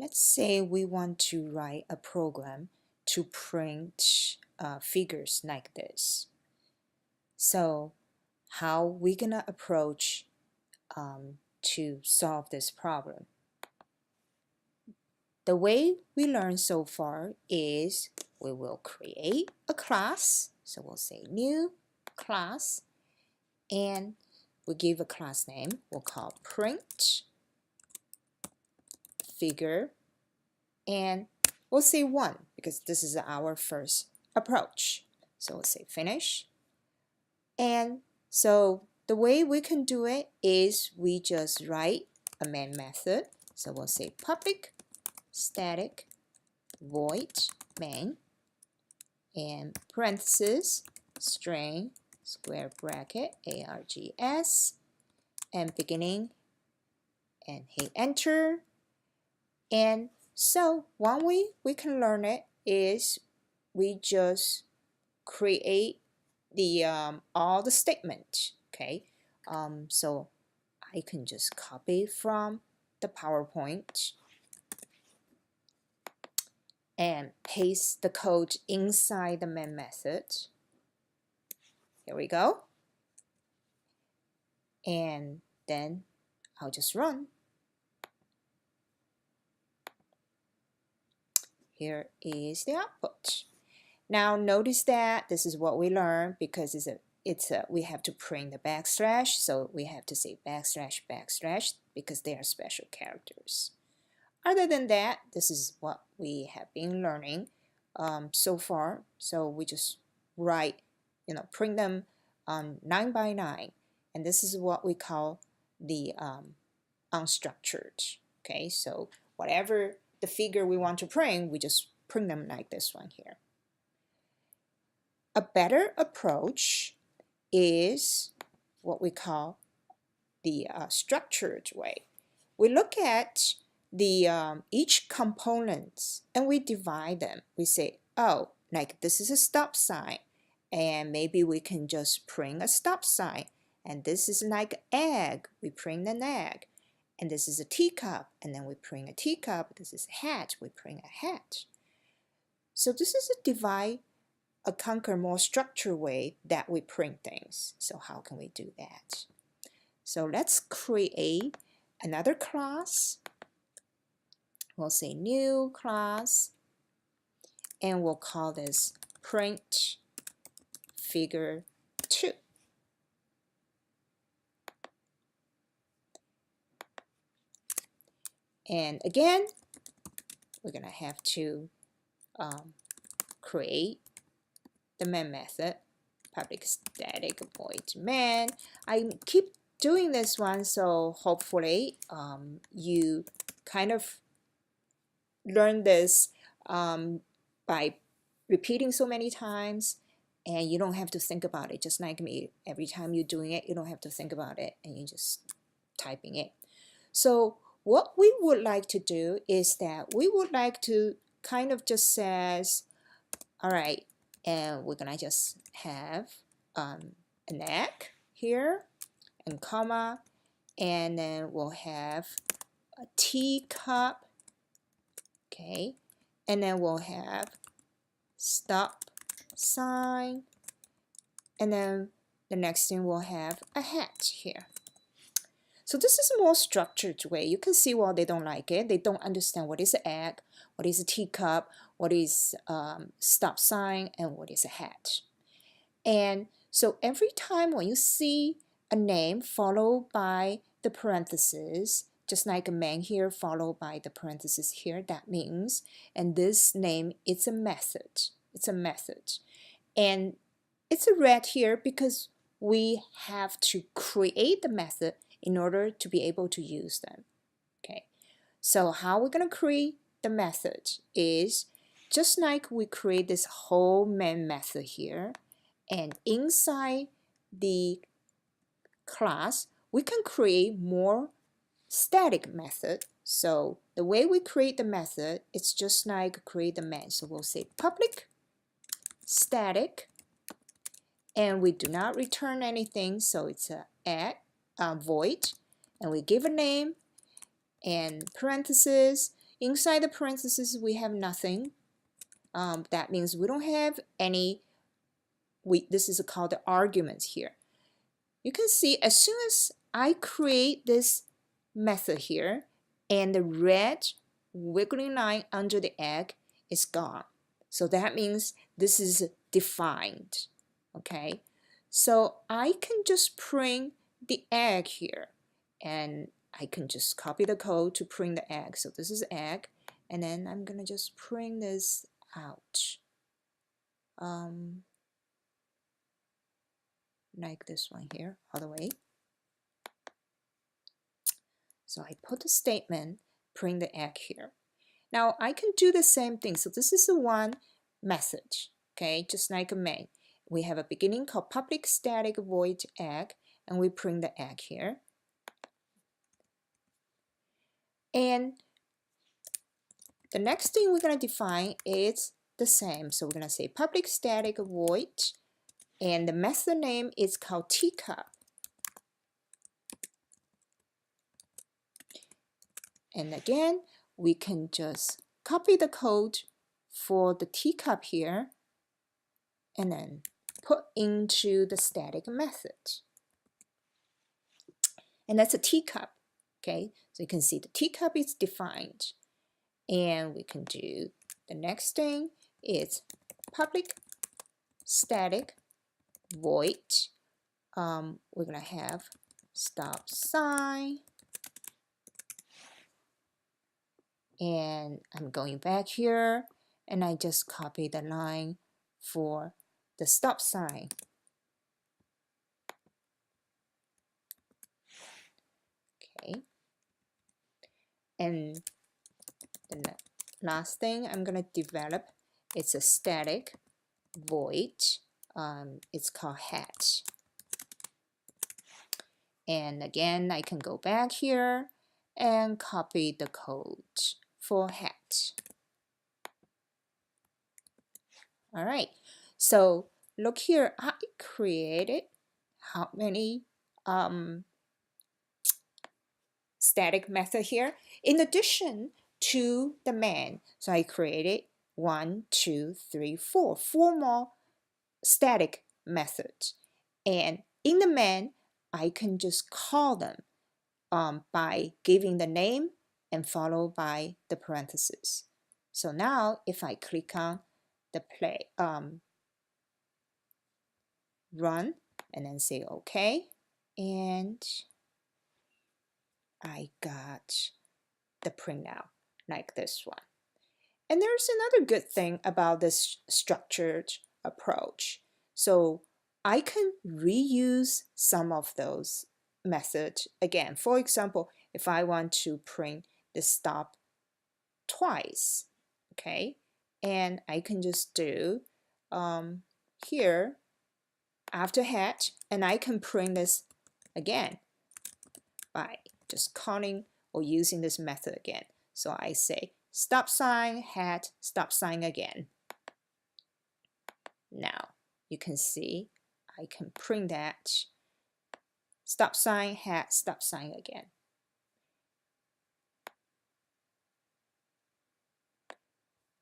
Let's say we want to write a program to print figures like this. So how we gonna approach to solve this problem? The way we learned so far is we will create a class. So we'll say new class, and we'll give a class name. We'll call print figure, and we'll say 1 because this is our first approach. So we'll say finish. And so the way we can do it is we just write a main method. So we'll say public static void main and parentheses string square bracket args and beginning, and hit enter. And so one way we can learn it is we just create the all the statement. Okay, so I can just copy from the PowerPoint and paste the code inside the main method. Here we go. And then I'll just run. Here is the output. Now notice that this is what we learned because we have to print the backslash, so we have to say backslash backslash because they are special characters. Other than that, this is what we have been learning so far. So we just write, print them 9 by 9, and this is what we call the unstructured. Okay, so whatever the figure we want to print, we just print them like this one here. A better approach is what we call the structured way. We look at the each components and we divide them. We say, oh, like this is a stop sign, and maybe we can just print a stop sign. And this is like an egg, we print an egg. And this is a teacup, and then we print a teacup. This is a hat, we print a hat. So this is a divide, a conquer more structured way that we print things. So how can we do that? So let's create another class. We'll say new class, and we'll call this print figure 2. And again, we're gonna have to create the main method, public static void main. I keep doing this one, so hopefully you kind of learn this by repeating so many times, and you don't have to think about it. Just like me, every time you're doing it, you don't have to think about it, and you're just typing it. So what we would like to do is that we would like to kind of just says, all right, and we're gonna just have an egg here and comma, and then we'll have a teacup, okay, and then we'll have stop sign, and then the next thing we'll have a hat here. So this is a more structured way. You can see why they don't like it. They don't understand what is an egg, what is a teacup, what is stop sign, and what is a hat. And so every time when you see a name followed by the parentheses, just like a main here followed by the parentheses here, that means, and this name, it's a method. It's a method. And it's a red here because we have to create the method in order to be able to use them. Okay, so how we're going to create the method is just like we create this whole main method here, and inside the class we can create more static method. So the way we create the method, it's just like create the main. So we'll say public static, and we do not return anything, so it's a void, and we give a name and parentheses. Inside the parentheses, we have nothing. That means we don't have any. This is called the arguments here. You can see as soon as I create this method here, and the red wiggling line under the egg is gone. So that means this is defined. Okay, so I can just print the egg here, and I can just copy the code to print the egg. So this is egg, and then I'm gonna just print this out. Like this one here, all the way. So I put the statement, print the egg here. Now I can do the same thing. So this is the one message, okay, just like a main. We have a beginning called public static void egg, and we print the egg here. And the next thing we're going to define is the same. So we're going to say public static void, and the method name is called teacup. And again, we can just copy the code for the teacup here and then put into the static method. And that's a teacup, okay? So you can see the teacup is defined. And we can do the next thing is public static void. We're gonna have stop sign. And I'm going back here and I just copy the line for the stop sign. Okay. And the last thing I'm going to develop is a static void. It's called hat. And again, I can go back here and copy the code for hat. All right, so look here, I created how many static method here in addition to the main. So I created 1, 2, 3, 4 more static methods, and in the main I can just call them by giving the name and followed by the parentheses. So now if I click on the play run and then say OK, and I got the printout like this one. And there's another good thing about this structured approach. So I can reuse some of those methods again. For example, if I want to print the stop twice, okay, and I can just do here after hat, and I can print this again by just calling or using this method again. So I say stop sign, hat, stop sign again. Now you can see I can print that stop sign, hat, stop sign again.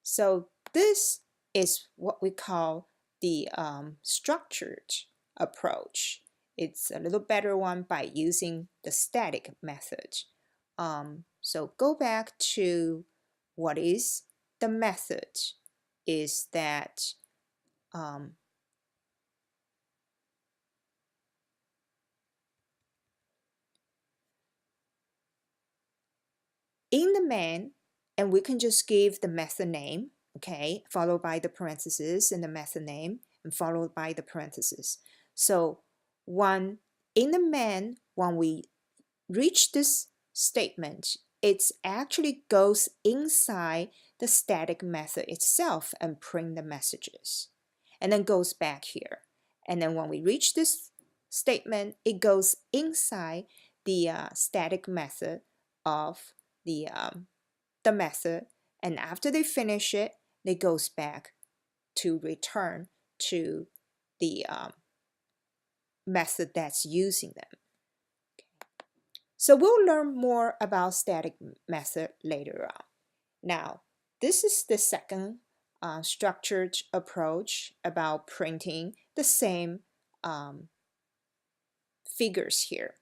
So this is what we call the structured approach. It's a little better one by using the static method. So go back to what is the method is that in the main, and we can just give the method name, okay, followed by the parentheses and the method name and followed by the parentheses. So in the main, when we reach this statement, it actually goes inside the static method itself and print the messages, and then goes back here. And then when we reach this statement, it goes inside the static method of the method, and after they finish it, it goes back to return to the method that's using them. So we'll learn more about static method later on. Now, this is the second structured approach about printing the same figures here.